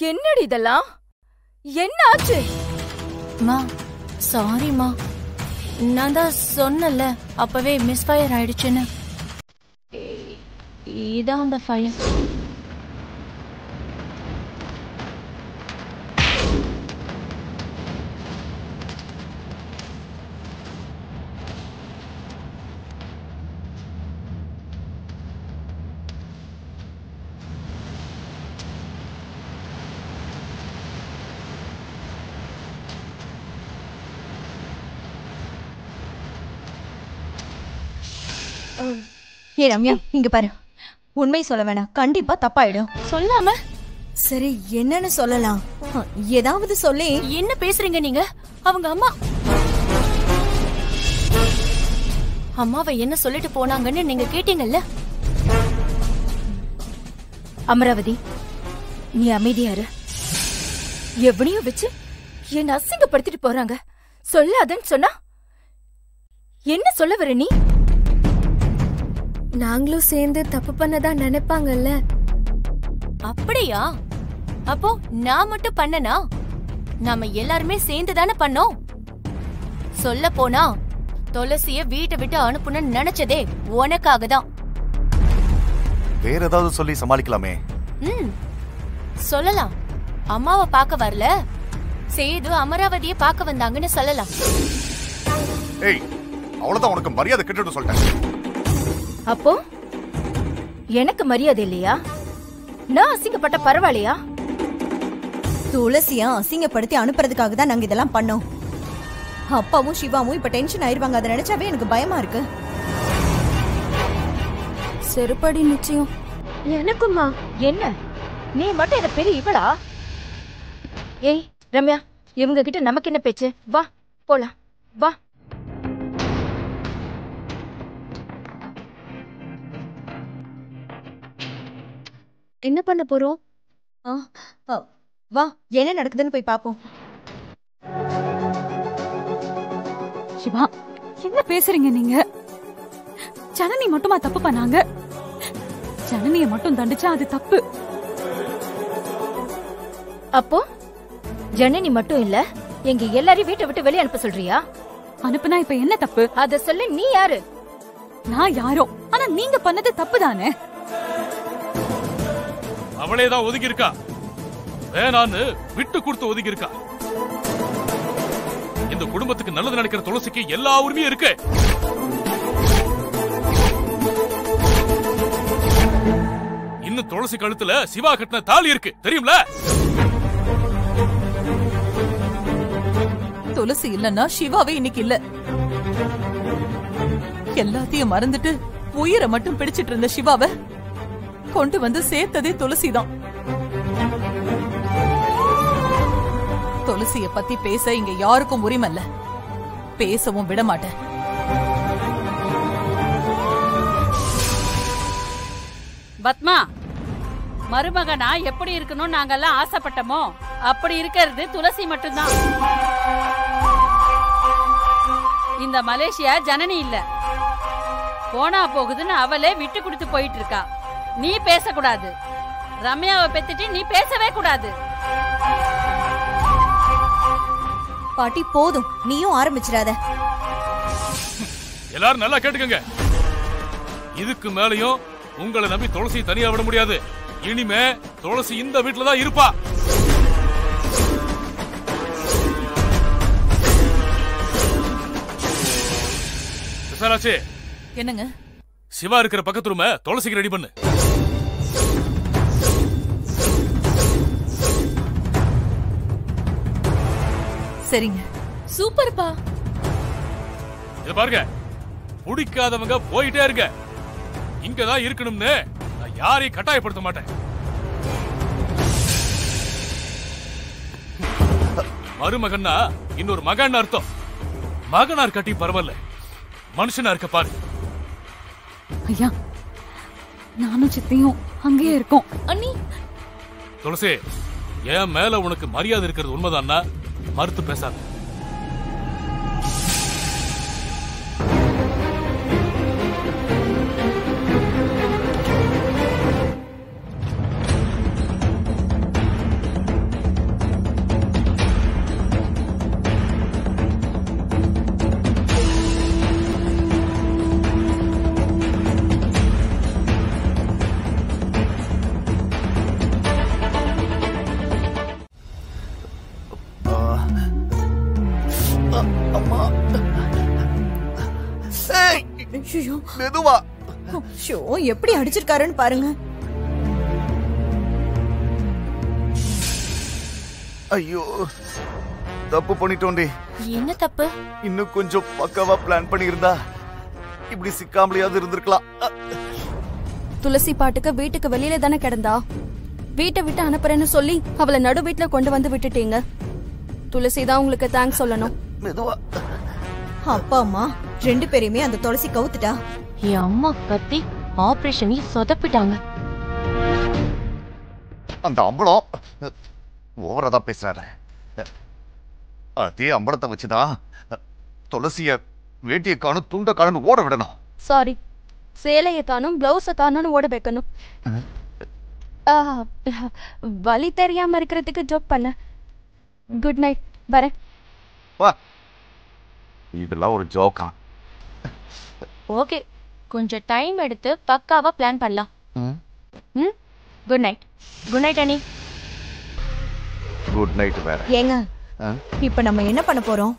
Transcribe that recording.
என்னடி இதெல்லாம்? என்ன ஆச்சு? மா சாரிமா, நான் தான் சொன்னல அப்பவே மிஸ்ஃபயர் ஆயிடுச்சுன்னு. இதான் அந்த ஃபயர். ஏ ரம்யா, இங்க பாரு. உண்மை சொல்ல வேணாம், கண்டிப்பா தப்பாயிடும். சொல்லாம சரி, என்னன்னு சொல்லலாம்? ஏதாவது சொல்லி. என்ன பேசுறீங்க நீங்க? அவங்க அம்மாவை என்ன சொல்லிட்டு போனாங்கன்னு நீங்க கேட்டீங்கல்ல? அமராவதி, நீ அமைதியாரு. எவனையும் வச்சு என்ன அசிங்கப்படுத்திட்டு போறாங்க. சொல்லாதன்னு சொன்னா என்ன சொல்ல வர நீ? நாங்களும் சேர்ந்து தப்பு பண்ணதான் நினைப்பாங்கல்ல. அப்படியா? அப்போ நான் மட்டும் பண்ணனா? நாம எல்லாருமே சேர்ந்து தானே பண்ணோம். சொல்ல போனா துளசிய வீட்டை விட்டு அனுப்புன்னு நினைச்சதே உனக்காக தான். வேற ஏதாவது சொல்லி சமாளிக்கலாமே. சொல்லலாம். அம்மாவை பார்க்க வரல, சேது அமராவதிய பார்க்க வந்தாங்கன்னு சொல்லலாம். ஏய், அவ்வளவுதான், உனக்கு மரியாதை கெட்டுட்டு சொல்லிட்டேன். அப்போ எனக்கு மரியாதை இல்லையா? நான் அசிங்கப்பட்ட பரவாயில்லையா? துளசியா அசிங்கப்படுத்தி அனுப்புறதுக்காக தான் நாங்க இதெல்லாம் பண்ணோம். அப்பாவும் சிவாவும் இப்ப டென்ஷன் ஆயிருவாங்க. அதை நினைச்சாவே எனக்கு பயமா இருக்கு. செருப்படி நிச்சயம். எனக்குமா? என்ன நீ மட்டும் என்ன பெரிய இவளா? ஏய் ரம்யா, இவங்க கிட்ட நமக்கு என்ன பேச்சு? வா போலாம், வா. என்ன பண்ண போறோம்? வா, என்ன நடக்குதுன்னு போய் பாப்போம். சிவா, என்ன பேசுறீங்க நீங்க? ஜனனி மட்டுமா தப்பு பண்ணாங்க? ஜனனிய மட்டும் தண்டிச்சா அது தப்பு. அப்போ ஜனனி மட்டும் இல்ல, எங்க எல்லாரையும் வீட்டை விட்டு வெளியே அனுப்ப சொல்றியா? அனுப்புனா இப்ப என்ன தப்பு? அத சொல்ல நீ யாரு? நான் யாரோ, ஆனா நீங்க பண்ணது தப்பு தானே. அவளேதான் ஒதுங்கி இருக்கா, வேணான்னு விட்டு கொடுத்து ஒதுங்கி இருக்கா. இந்த குடும்பத்துக்கு நல்லது நினைக்கிற துளசிக்கு எல்லா உரிமையும் இருக்கு. இன்னும் துளசி கழுத்துல சிவா கட்டின தாலி இருக்கு, தெரியும்ல? துளசி இல்லன்னா சிவாவே இன்னைக்கு இல்ல. எல்லாத்தையும் மறந்துட்டு உயிரை மட்டும் பிடிச்சிட்டு இருந்த சிவாவை கொண்டு வந்து சேர்த்ததே துளசிதான். துளசிய பத்தி பேச இங்க யாருக்கும் உரிமை இல்ல, பேசவும் விட மாட்டேன். பத்மா, மருமகனா எப்படி இருக்கணும் நாங்கெல்லாம் ஆசைப்பட்டோமோ அப்படி இருக்கிறது துளசி மட்டும்தான். இந்த மலேசியா ஜனனி இல்ல, போனா போகுதுன்னு அவளே விட்டு கொடுத்து போயிட்டு இருக்கா. நீ பேசக்கூடாது. ரம்யாவை பெத்துட்டு நீ பேசவே கூடாது. பாட்டி போதும், நீயும் ஆரம்பிச்சிடாத. எல்லாரும் நல்லா கேட்டுக்கங்க. இதுக்கு மேலையும் உங்களை நம்பி துளசி தனியா விட முடியாது. இனிமே துளசி இந்த வீட்டுல தான் இருப்பா. விசாலாச்சி, என்னங்க? சிவா இருக்கிற பக்கத்து ரூம துளசிக்கு ரெடி பண்ணு. சரிங்க. சூப்பர்ப்பா. இத பாருங்க, பிடிக்காதவங்க போயிட்டே இருங்க. இங்கதான் இருக்கணும்னு நான் யாரையும் கட்டாயப்படுத்த மாட்டேன். மருமகன்னா இன்னொரு மகன் அர்த்தம். மகனா இருக்கட்டி பரவாயில்ல, மனுஷனா இருக்க பாரு. ஐயா, நானும் சித்தியும் அங்கேயே இருக்கோம். அண்ணி, துளசி, என் மேல உனக்கு மரியாதை இருக்கிறது உண்மைதான்னா மறுத்து பேசாத. ஐயோ மெதுவா. ஷோ எப்படி அடிச்சிருக்காருன்னு பாருங்க. ஐயோ தப்பு பண்ணிட்டோண்டி. என்ன தப்பு? இன்னும் கொஞ்சம் பக்காவா பிளான் பண்ணியிருந்தா இப்படி சிக்காமலையாவது இருந்திருக்கலாம். துளசி பாட்டுக்கு வீட்டுக்கு வெளியில தானே கிடந்தா. வீட்டை விட்டு அனுப்புறேன்னு சொல்லி அவளை நடு வீட்டுல கொண்டு வந்து விட்டுட்டீங்க. துளசி தான் உங்களுக்கு தேங்க்ஸ் சொல்லணும். மெதுவா. அப்பா அம்மா 2 பேரையுமே அந்த துளசி கவுத்துட்டா. என் அம்மா கத்தி ஆபரேஷனையும் சொதப்பிட்டாங்க. அந்த அம்பளம் ஓவரா தான் பேசுறாரு. அதே அம்பளத்தை வச்சுதான் துளசிய வேட்டியை காணும் துண்ட காணும் ஓட விடணும். சாரி, சேலையை தானும் பிளவுஸை தானும் ஓட வைக்கணும். வலி தெரியாம இருக்கிறதுக்கு ஜோக் பண்ண. குட் நைட், வரேன். வா. இதெல்லாம் ஒரு ஜோக்கா? ஓகே, கொஞ்சம் டைம் எடுத்து பக்காவா பிளான் பண்ணலாம். Good night. குட் நைட் அனி. குட் நைட் வேற. ஏங்க இப்ப நம்ம என்ன பண்ண போறோம்?